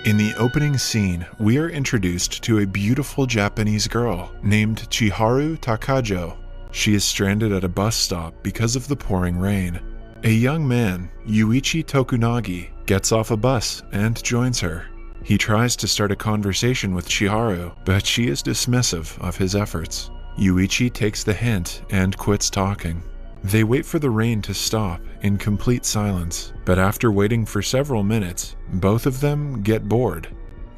In the opening scene, we are introduced to a beautiful Japanese girl named Chiharu Takajo. She is stranded at a bus stop because of the pouring rain. A young man, Yuichi Tokunagi, gets off a bus and joins her. He tries to start a conversation with Chiharu, but she is dismissive of his efforts. Yuichi takes the hint and quits talking. They wait for the rain to stop in complete silence, but after waiting for several minutes, both of them get bored.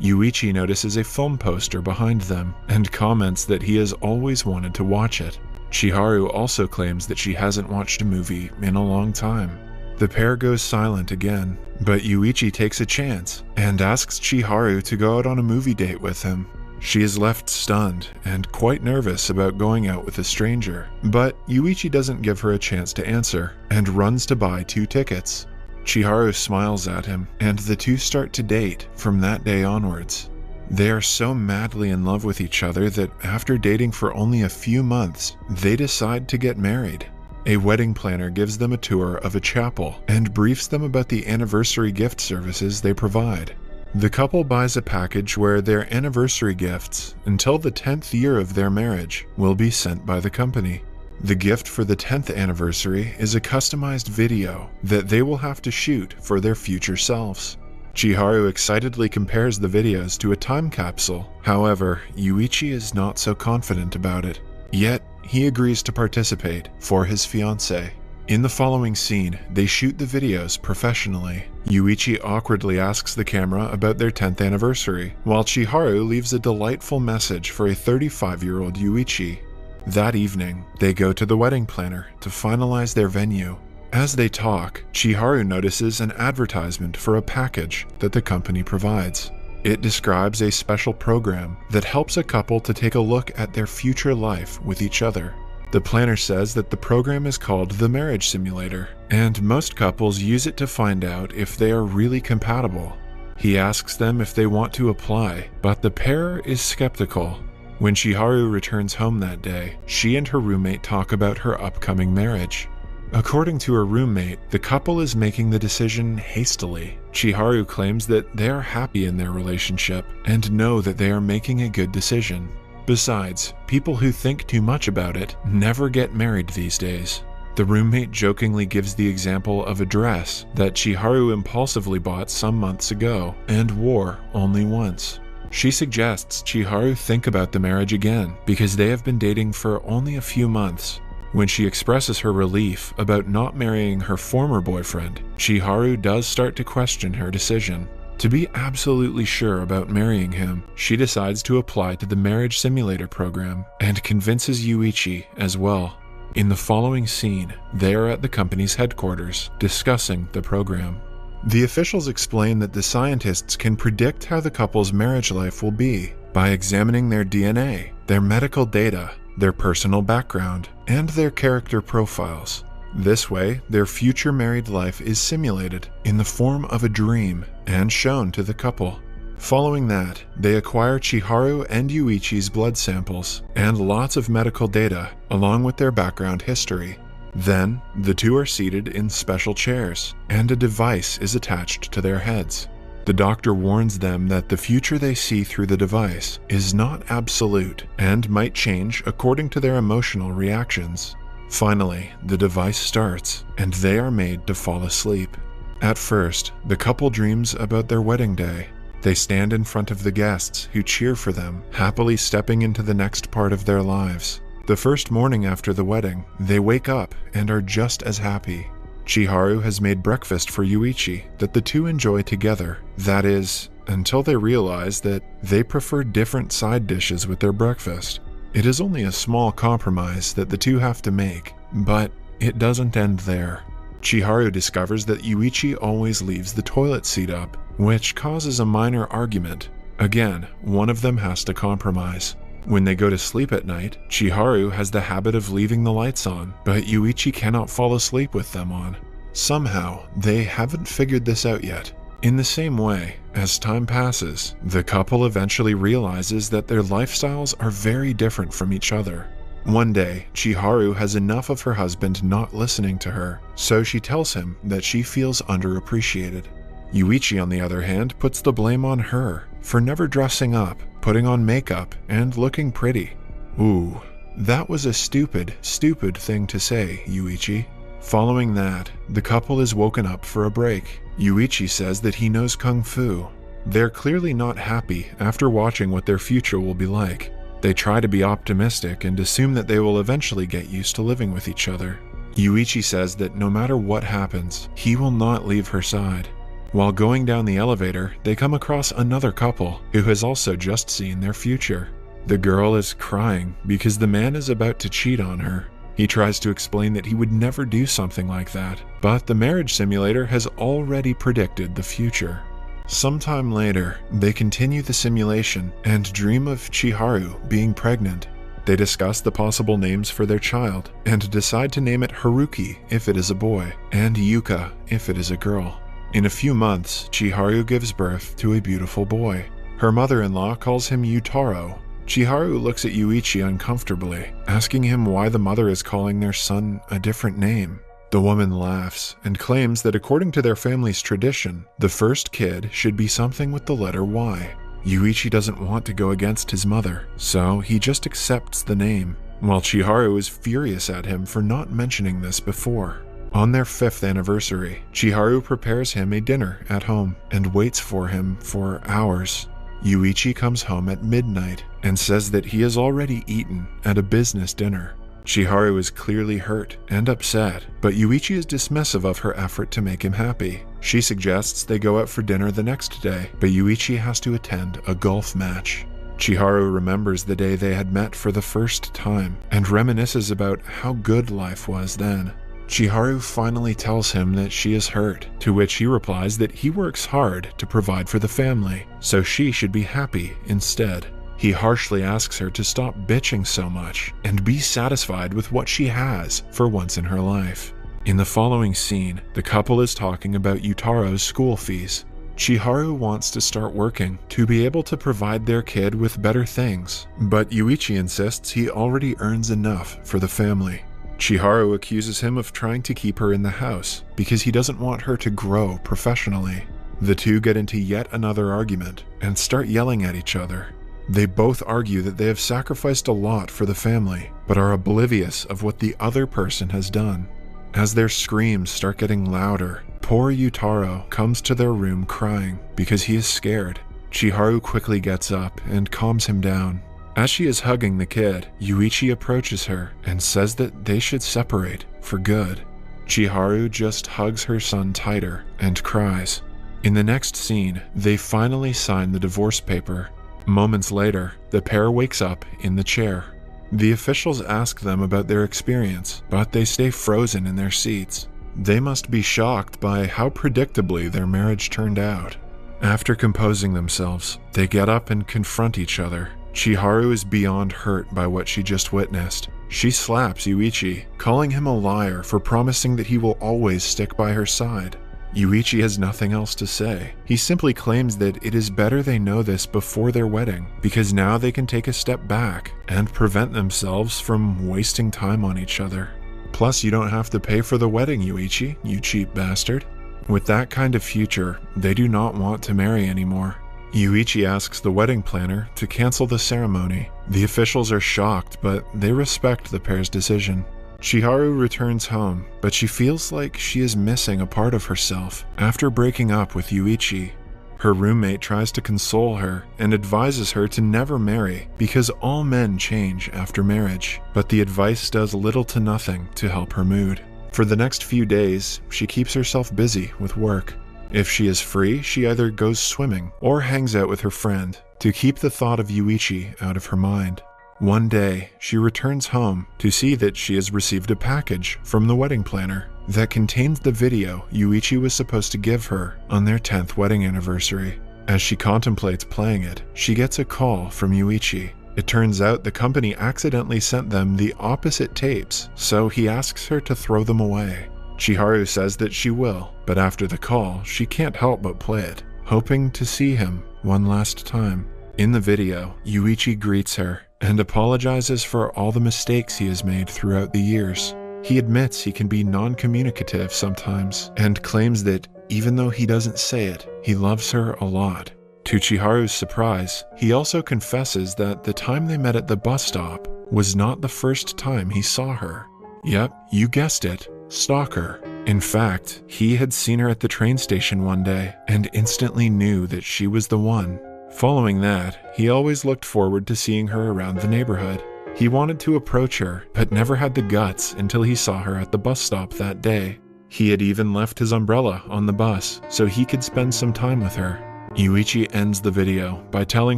Yuichi notices a film poster behind them and comments that he has always wanted to watch it. Chiharu also claims that she hasn't watched a movie in a long time. The pair goes silent again, but Yuichi takes a chance and asks Chiharu to go out on a movie date with him. She is left stunned and quite nervous about going out with a stranger, but Yuichi doesn't give her a chance to answer and runs to buy 2 tickets. Chiharu smiles at him, and the two start to date from that day onwards. They are so madly in love with each other that after dating for only a few months, they decide to get married. A wedding planner gives them a tour of a chapel and briefs them about the anniversary gift services they provide. The couple buys a package where their anniversary gifts, until the 10th year of their marriage, will be sent by the company. The gift for the 10th anniversary is a customized video that they will have to shoot for their future selves. Chiharu excitedly compares the videos to a time capsule. However, Yuichi is not so confident about it. Yet, he agrees to participate for his fiancée. In the following scene, they shoot the videos professionally. Yuichi awkwardly asks the camera about their 10th anniversary, while Chiharu leaves a delightful message for a 35-year-old Yuichi. That evening, they go to the wedding planner to finalize their venue. As they talk, Chiharu notices an advertisement for a package that the company provides. It describes a special program that helps a couple to take a look at their future life with each other. The planner says that the program is called the MARRAGE simulator, and most couples use it to find out if they are really compatible. He asks them if they want to apply, but the pair is skeptical. When Chiharu returns home that day, she and her roommate talk about her upcoming marriage. According to her roommate, the couple is making the decision hastily. Chiharu claims that they are happy in their relationship and know that they are making a good decision. Besides, people who think too much about it never get married these days. The roommate jokingly gives the example of a dress that Chiharu impulsively bought some months ago and wore only once. She suggests Chiharu think about the marriage again because they have been dating for only a few months. When she expresses her relief about not marrying her former boyfriend, Chiharu does start to question her decision. To be absolutely sure about marrying him, she decides to apply to the marriage simulator program and convinces Yuichi as well. In the following scene, they are at the company's headquarters discussing the program. The officials explain that the scientists can predict how the couple's marriage life will be by examining their DNA, their medical data, their personal background, and their character profiles. This way, their future married life is simulated in the form of a dream and shown to the couple. Following that, they acquire Chiharu and Yuichi's blood samples and lots of medical data along with their background history. Then, the two are seated in special chairs, and a device is attached to their heads. The doctor warns them that the future they see through the device is not absolute and might change according to their emotional reactions. Finally, the device starts, and they are made to fall asleep. At first, the couple dreams about their wedding day. They stand in front of the guests who cheer for them, happily stepping into the next part of their lives. The first morning after the wedding, they wake up and are just as happy. Chiharu has made breakfast for Yuichi that the two enjoy together. That is, until they realize that they prefer different side dishes with their breakfast. It is only a small compromise that the two have to make, but it doesn't end there. Chiharu discovers that Yuichi always leaves the toilet seat up, which causes a minor argument. Again, one of them has to compromise. When they go to sleep at night, Chiharu has the habit of leaving the lights on, but Yuichi cannot fall asleep with them on. Somehow, they haven't figured this out yet. In the same way, as time passes, the couple eventually realizes that their lifestyles are very different from each other. One day, Chiharu has enough of her husband not listening to her, so she tells him that she feels underappreciated. Yuichi, on the other hand, puts the blame on her for never dressing up, putting on makeup, and looking pretty. Ooh, that was a stupid thing to say, Yuichi. Following that, the couple is woken up for a break. Yuichi says that he knows Kung Fu. They're clearly not happy after watching what their future will be like. They try to be optimistic and assume that they will eventually get used to living with each other. Yuichi says that no matter what happens, he will not leave her side. While going down the elevator, they come across another couple who has also just seen their future. The girl is crying because the man is about to cheat on her. He tries to explain that he would never do something like that, but the marriage simulator has already predicted the future. Sometime later, they continue the simulation and dream of Chiharu being pregnant. They discuss the possible names for their child and decide to name it Haruki if it is a boy, and Yuka if it is a girl. In a few months, Chiharu gives birth to a beautiful boy. Her mother-in-law calls him Yutaro. Chiharu looks at Yuichi uncomfortably, asking him why the mother is calling their son a different name. The woman laughs and claims that according to their family's tradition, the first kid should be something with the letter Y. Yuichi doesn't want to go against his mother, so he just accepts the name, while Chiharu is furious at him for not mentioning this before. On their 5th anniversary, Chiharu prepares him a dinner at home and waits for him for hours. Yuichi comes home at midnight and says that he has already eaten at a business dinner. Chiharu is clearly hurt and upset, but Yuichi is dismissive of her effort to make him happy. She suggests they go out for dinner the next day, but Yuichi has to attend a golf match. Chiharu remembers the day they had met for the first time and reminisces about how good life was then. Chiharu finally tells him that she is hurt, to which he replies that he works hard to provide for the family, so she should be happy instead. He harshly asks her to stop bitching so much and be satisfied with what she has for once in her life. In the following scene, the couple is talking about Yutaro's school fees. Chiharu wants to start working to be able to provide their kid with better things, but Yuichi insists he already earns enough for the family. Chiharu accuses him of trying to keep her in the house because he doesn't want her to grow professionally. The two get into yet another argument and start yelling at each other. They both argue that they have sacrificed a lot for the family, but are oblivious of what the other person has done. As their screams start getting louder, poor Yutaro comes to their room crying because he is scared. Chiharu quickly gets up and calms him down. As she is hugging the kid, Yuichi approaches her and says that they should separate for good. Chiharu just hugs her son tighter and cries. In the next scene, they finally sign the divorce paper. Moments later, the pair wakes up in the chair. The officials ask them about their experience, but they stay frozen in their seats. They must be shocked by how predictably their marriage turned out. After composing themselves, they get up and confront each other. Chiharu is beyond hurt by what she just witnessed. She slaps Yuichi, calling him a liar for promising that he will always stick by her side. Yuichi has nothing else to say. He simply claims that it is better they know this before their wedding, because now they can take a step back and prevent themselves from wasting time on each other. Plus, you don't have to pay for the wedding, Yuichi, you cheap bastard. With that kind of future, they do not want to marry anymore. Yuichi asks the wedding planner to cancel the ceremony. The officials are shocked, but they respect the pair's decision. Chiharu returns home, but she feels like she is missing a part of herself after breaking up with Yuichi. Her roommate tries to console her and advises her to never marry because all men change after marriage, but the advice does little to nothing to help her mood. For the next few days, she keeps herself busy with work. If she is free, she either goes swimming or hangs out with her friend to keep the thought of Yuichi out of her mind. One day, she returns home to see that she has received a package from the wedding planner that contains the video Yuichi was supposed to give her on their 10th wedding anniversary. As she contemplates playing it, she gets a call from Yuichi. It turns out the company accidentally sent them the opposite tapes, so he asks her to throw them away. Chiharu says that she will, but after the call, she can't help but play it, hoping to see him one last time. In the video, Yuichi greets her and apologizes for all the mistakes he has made throughout the years. He admits he can be non-communicative sometimes and claims that even though he doesn't say it, he loves her a lot. To Chiharu's surprise, he also confesses that the time they met at the bus stop was not the first time he saw her. Yep, you guessed it, stalker. In fact, he had seen her at the train station one day and instantly knew that she was the one. Following that, he always looked forward to seeing her around the neighborhood. He wanted to approach her, but never had the guts until he saw her at the bus stop that day. He had even left his umbrella on the bus so he could spend some time with her. Yuichi ends the video by telling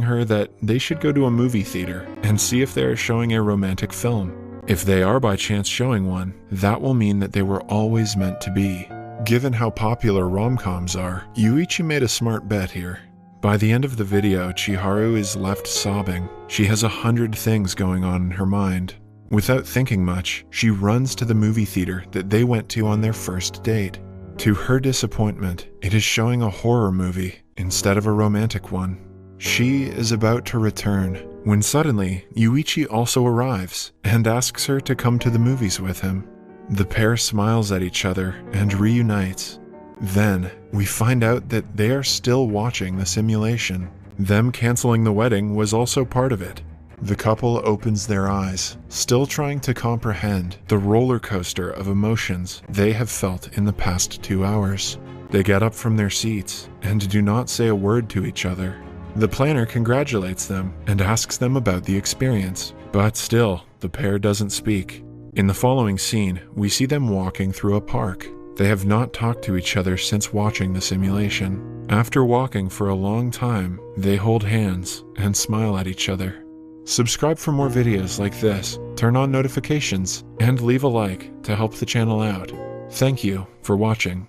her that they should go to a movie theater and see if they are showing a romantic film. If they are by chance showing one, that will mean that they were always meant to be. Given how popular rom-coms are, Yuichi made a smart bet here. By the end of the video, Chiharu is left sobbing. She has 100 things going on in her mind. Without thinking much, she runs to the movie theater that they went to on their first date. To her disappointment, it is showing a horror movie instead of a romantic one. She is about to return when suddenly Yuichi also arrives and asks her to come to the movies with him. The pair smiles at each other and reunites. Then, we find out that they are still watching the simulation. Them canceling the wedding was also part of it. The couple opens their eyes, still trying to comprehend the roller coaster of emotions they have felt in the past 2 hours. They get up from their seats and do not say a word to each other. The planner congratulates them and asks them about the experience, but still, the pair doesn't speak. In the following scene, we see them walking through a park. They have not talked to each other since watching the simulation. After walking for a long time, they hold hands and smile at each other. Subscribe for more videos like this, turn on notifications, and leave a like to help the channel out. Thank you for watching.